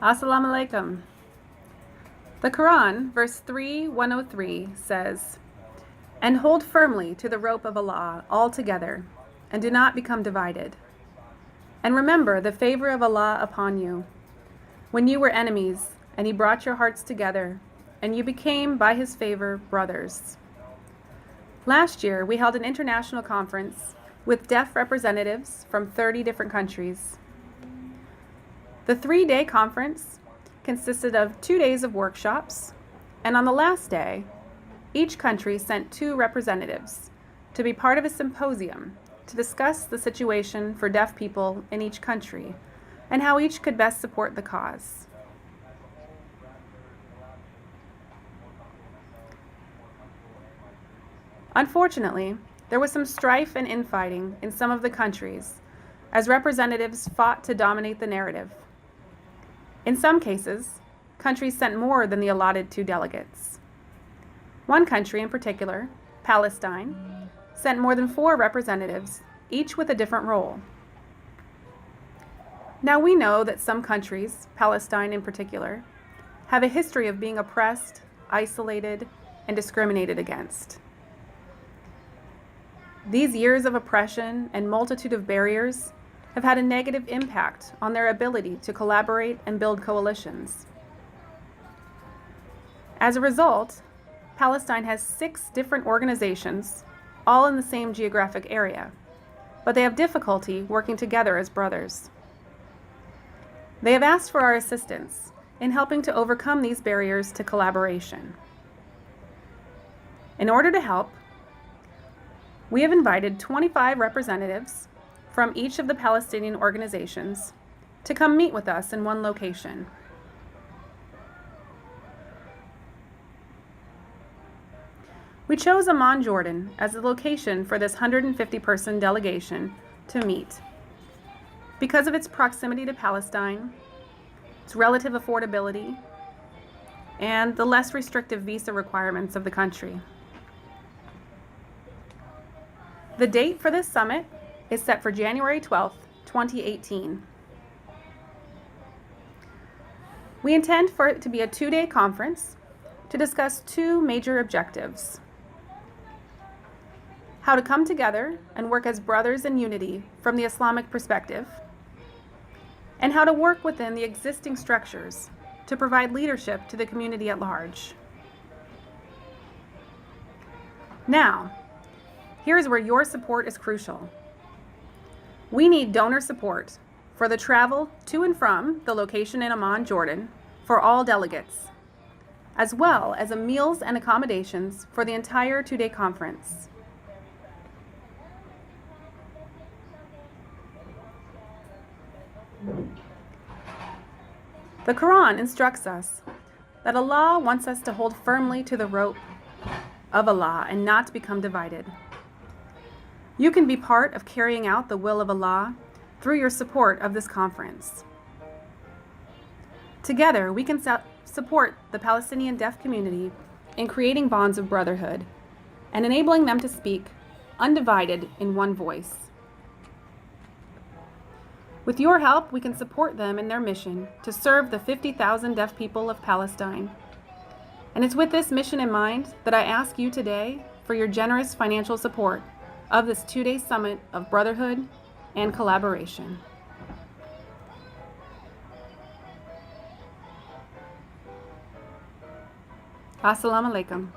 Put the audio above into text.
Assalamu alaikum. The Quran, verse 3:103 says, "And hold firmly to the rope of Allah altogether, and do not become divided. And remember the favor of Allah upon you, when you were enemies, and He brought your hearts together, and you became, by His favor, brothers." Last year, we held an international conference with deaf representatives from 30 different countries. The 3-day conference consisted of 2 days of workshops, and on the last day, each country sent 2 representatives to be part of a symposium to discuss the situation for deaf people in each country and how each could best support the cause. Unfortunately, there was some strife and infighting in some of the countries as representatives fought to dominate the narrative. In some cases, countries sent more than the allotted 2 delegates. One country in particular, Palestine, sent more than 4 representatives, each with a different role. Now we know that some countries, Palestine in particular, have a history of being oppressed, isolated, and discriminated against. These years of oppression and multitude of barriers have had a negative impact on their ability to collaborate and build coalitions. As a result, Palestine has 6 different organizations, all in the same geographic area, but they have difficulty working together as brothers. They have asked for our assistance in helping to overcome these barriers to collaboration. In order to help, we have invited 25 representatives from each of the Palestinian organizations to come meet with us in one location. We chose Amman, Jordan as the location for this 150-person delegation to meet because of its proximity to Palestine, its relative affordability, and the less restrictive visa requirements of the country. The date for this summit is set for January 12th, 2018. We intend for it to be a 2-day conference to discuss 2 major objectives: how to come together and work as brothers in unity from the Islamic perspective, and how to work within the existing structures to provide leadership to the community at large. Now, here's where your support is crucial. We need donor support for the travel to and from the location in Amman, Jordan, for all delegates, as well as meals and accommodations for the entire 2-day conference. The Quran instructs us that Allah wants us to hold firmly to the rope of Allah and not become divided. You can be part of carrying out the will of Allah through your support of this conference. Together, we can support the Palestinian deaf community in creating bonds of brotherhood and enabling them to speak undivided in one voice. With your help, we can support them in their mission to serve the 50,000 deaf people of Palestine. And it's with this mission in mind that I ask you today for your generous financial support of this 2-day summit of brotherhood and collaboration. Assalamu alaikum.